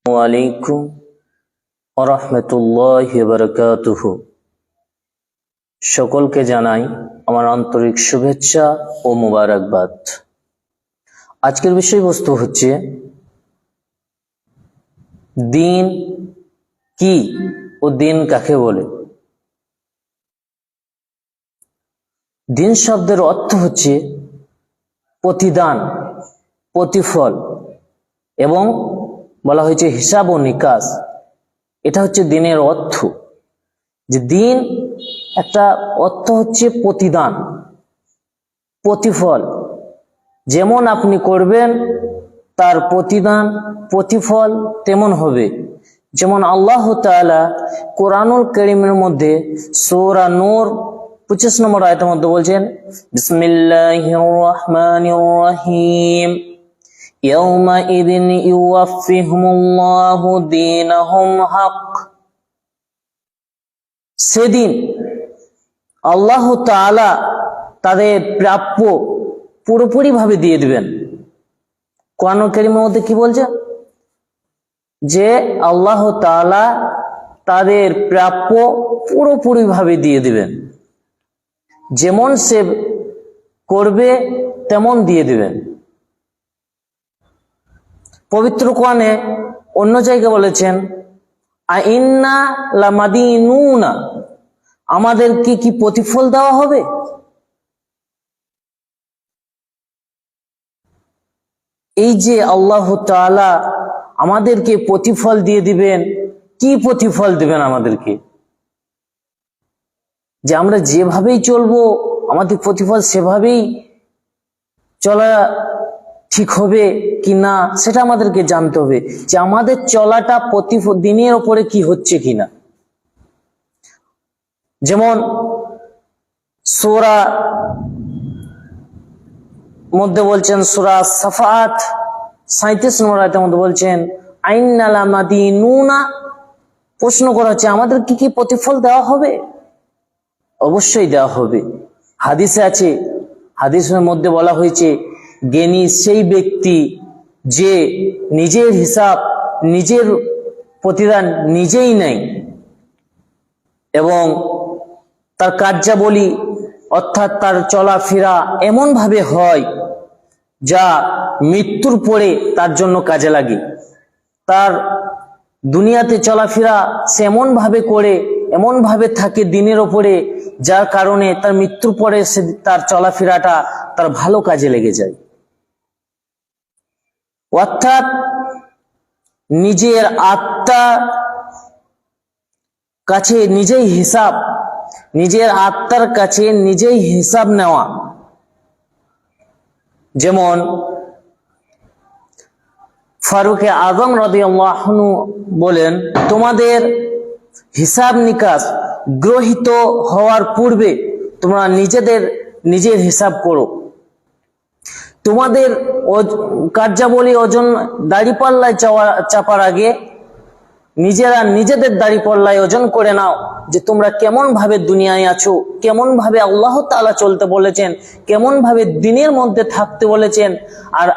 আলাইকুম ওয়া রাহমাতুল্লাহি ওয়া বারাকাতুহু। সকলকে জানাই আমার আন্তরিক শুভেচ্ছা ও মোবারকবাদ। আজকের বিষয়বস্তু হচ্ছে দিন কি ও দিন কাকে বলে। দিন শব্দের অর্থ হচ্ছে প্রতিদান, প্রতিফল এবং বলা হয়েছে হিসাব ও নিকাশ। এটা হচ্ছে দিনের অর্থ। যে দিন একটা অর্থ হচ্ছে প্রতিদান, প্রতিফল। যেমন আপনি করবেন তার প্রতিদান প্রতিফল তেমন হবে। যেমন আল্লাহ তাআলা কোরআনুল কারীমের মধ্যে সূরা নূর 25 নম্বর আয়াতের মধ্যে বলছেন, বিসমিল্লাহির রহমানির রহিম, ইয়াউমাইযিন ইউওয়াফফিহুমুল্লাহু দীনাহুম হক। সেদিন আল্লাহ তাআলা তাদের প্রাপ্য পুরোপুরি ভাবে দিয়ে দিবেন। কোরআনুল কারীমের মধ্যে কি বলছে? যে আল্লাহ তাআলা তাদের প্রাপ্য পুরোপুরি ভাবে দিয়ে দিবেন। যেমন সে করবে তেমন দিয়ে দিবেন। পবিত্র কোরআনে অন্য জায়গায় বলেছেন, আইন্না লামাদিনুনা, আমাদের কি প্রতিফল দেওয়া হবে? এই যে আল্লাহ তাআলা আমাদেরকে প্রতিফল দিয়ে দিবেন, কি প্রতিফল দিবেন আমাদেরকে? যে আমরা যেভাবেই চলবো আমাদের প্রতিফল সেভাবেই চলা ঠিক হবে কি না সেটা আমাদেরকে জানতে হবে, যে আমাদের চলাটা দিনের ওপরে কি হচ্ছে কিনা। যেমন সূরা মধ্যে বলছেন, সূরা সাফাত 37 নম্বর আয়াতের মধ্যে বলছেন, আইন্না লামাদিনুনা। প্রশ্ন করা হচ্ছে আমাদের কি প্রতিফল দেওয়া হবে? অবশ্যই দেওয়া হবে। হাদিসে আছে, হাদিসের মধ্যে বলা হয়েছে, জ্ঞানী সেই ব্যক্তি যে নিজের হিসাব, নিজের প্রতিদান নিজেই নেয় এবং তার কার্যাবলী অর্থাৎ তার চলাফেরা এমন ভাবে হয় যা মৃত্যুর পরে তার জন্য কাজে লাগে। তার দুনিয়াতে চলাফেরা সে এমন ভাবে করে, এমন ভাবে থাকে দিনের ওপরে, যার কারণে তার মৃত্যুর পরে সে তার চলাফেরাটা তার ভালো কাজে লেগে যায়। অর্থাৎ নিজের আত্মার কাছে নিজেই হিসাব, নিজের আত্মার কাছে নিজেই হিসাব নেওয়া। যেমন ফারুকে আযম রাদিয়াল্লাহু আনহু বলেন, তোমাদের হিসাব নিকাশ গ্রহীত হওয়ার পূর্বে তোমরা নিজের হিসাব করো। তোমাদের কার্যাবলী ওজন দাড়িপাল্লায় চাপার আগে নিজেদের দাড়িপাল্লায় ওজন করে নাও, যে তোমরা কেমন ভাবে দুনিয়ায় আছো, কেমন ভাবে আল্লাহ তাআলা চলতে বলেছেন, কেমন ভাবে দিনের মধ্যে থাকতে বলেছেন, আর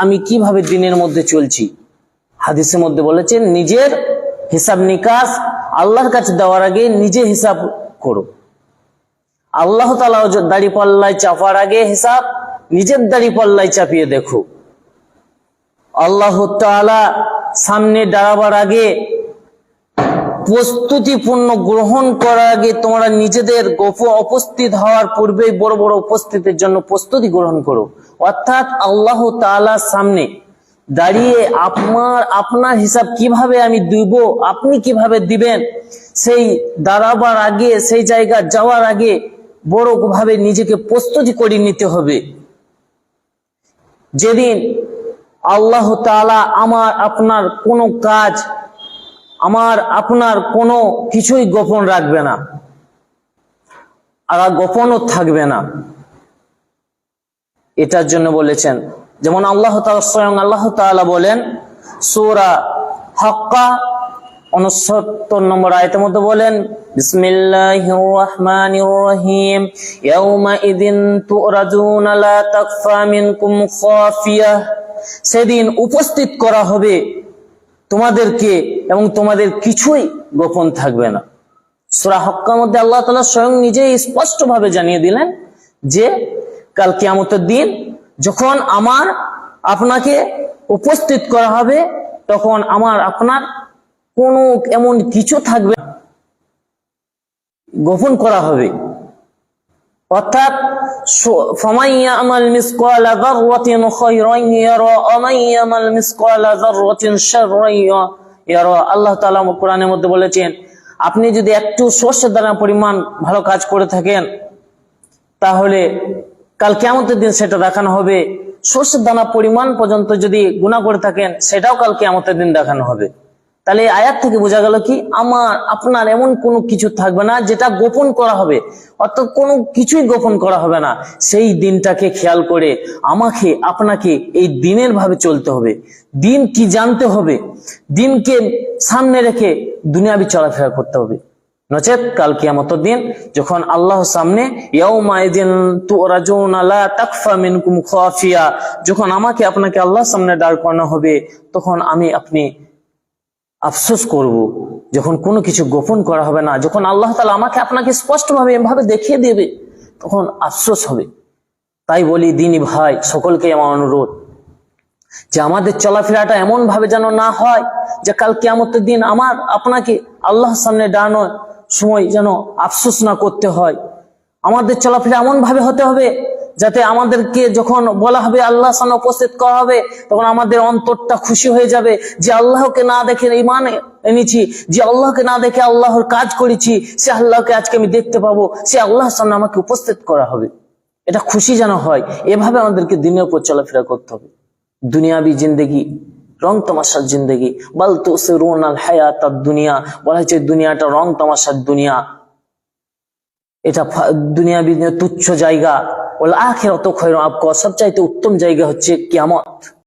আমি কিভাবে দিনের মধ্যে চলছি। হাদিসের মধ্যে বলেছেন নিজের হিসাব নিকাশ আল্লাহর কাছে দেওয়ার আগে নিজে হিসাব করো। আল্লাহ তাআলা দাড়িপাল্লায় চাপার আগে হিসাব নিজের দাড়িপাল্লায় চাপিয়ে দেখো। আল্লাহ তাআলা সামনে দাঁড়াবার আগে, প্রস্তুতিপূর্ণ গ্রহণ করার আগে তোমরা নিজেদের উপস্থিত হওয়ার পূর্বেই বড় বড় উপস্থিতির জন্য প্রস্তুতি গ্রহণ করো। অর্থাৎ আল্লাহ তাআলার সামনে দাঁড়িয়ে আপনার হিসাব কিভাবে আমি দিব, আপনি কিভাবে দিবেন, সেই দাঁড়াবার আগে, সেই জায়গা যাওয়ার আগে বড় ভাবে নিজেকে প্রস্তুতি করে নিতে হবে। যেদিন আল্লাহ তাআলা আপনার কোনো কাজ, আপনার কোনো কিছুই গোপন রাখবে না, আর গোপনও থাকবে না। এটার জন্য বলেছেন, যেমন স্বয়ং আল্লাহ তাআলা বলেন সূরা হাক্কা 69 নম্বর আয়াতের মধ্যে বলেন, বিসমিল্লাহির রহমানির রহিম, ইয়াউমাইযিন তুরাজুনা লা তাখফা মিনকুম খাফিয়া। সেদিন উপস্থিত করা হবে তোমাদেরকে এবং তোমাদের কিছুই গোপন থাকবে না। সূরা হক্কার মধ্যে আল্লাহ তাআলা স্বয়ং নিজেই স্পষ্ট ভাবে জানিয়ে দিলেন যে কাল কিয়ামতের দিন যখন আমার আপনাকে উপস্থিত করা হবে, তখন আমার আপনার কোনো এমন কিছু থাকবে না, গোপন করা হবে। অর্থাৎ ফামান ইয়ামাল মিসকালা যাররাতিন খায়রান ইয়ারা ওয়া মান ইয়ামাল মিসকালা যাররাতিন শাররান ইয়ারা। আল্লাহ তাআলা কোরআনের মধ্যে বলেছেন, আপনি যদি একটু সর্ষের দানা পরিমাণ ভালো কাজ করে থাকেন, তাহলে কাল কিয়ামতের দিন সেটা দেখানো হবে। সর্ষের দানা পরিমাণ পর্যন্ত যদি গুনাহ করে থাকেন, সেটাও কাল কিয়ামতের দিন দেখানো হবে। তাহলে এই আয়াত থেকে বোঝা গেল কি, আমার আপনার এমন কোনো কিছু থাকবে না যেটা গোপন করা হবে, অর্থাৎ কোনো কিছুই গোপন করা হবে না। সেই দিনটাকে খেয়াল করে আমাকে আপনাকে এই দিনের ভাবে চলতে হবে, দিন কি জানতে হবে, দিনকে সামনে রেখে দুনিয়াবি চলাফেরা করতে হবে। নচেত কাল কিয়ামতের দিন যখন আল্লাহর সামনে ইয়াউমাইদিন তুরাজুনা লা তাকফা মিনকুম খাফিয়া, যখন আমাকে আপনাকে আল্লাহর সামনে দাঁড় করানো হবে, তখন আমি আপনি আফসোস করব, যখন কোনো কিছু গোপন করা হবে না, যখন আল্লাহ তাআলা আমাকে আপনাকে স্পষ্টভাবে এভাবে দেখিয়ে দেবে, তখন আফসোস হবে। তাই বলি দিনী ভাই সকলকে আমার অনুরোধ যে আমাদের চলাফেরাটা এমন ভাবে যেন না হয় যে কাল কিয়ামতের দিন আমার আপনাকে আল্লাহর সামনে দাঁড়ানোর সময় যেন আফসোস না করতে হয়। আমাদের চলাফেরা এমন ভাবে হতে হবে যাতে আমাদেরকে যখন বলা হবে আল্লাহর সামনে উপস্থিত করা হবে, তখন আমাদের অন্তরটা খুশি হয়ে যাবে যে আল্লাহকে না দেখে ঈমান এনেছি, যে আল্লাহকে না দেখে আল্লাহর কাজ করেছি, সে আল্লাহকে আজকে আমি দেখতে পাবো, সে আল্লাহর সামনে আমাকে উপস্থিত করা হবে। এটা খুশি যেন হয়, এভাবে আমাদেরকে দিনের উপর চলাফেরা করতে হবে। দুনিয়াবি জিন্দেগি রং তামাশার জিন্দেগি, বাল তুসিরুনাল হায়াতাদ দুনিয়া, বলা হয়েছে দুনিয়াটা রং তামাশার দুনিয়া, এটা দুনিয়াবি তুচ্ছ জায়গা। ওয়াল আখিরাতু খায়রুন আবকা, সবচাইতে উত্তম জায়গা হচ্ছে কিয়ামত।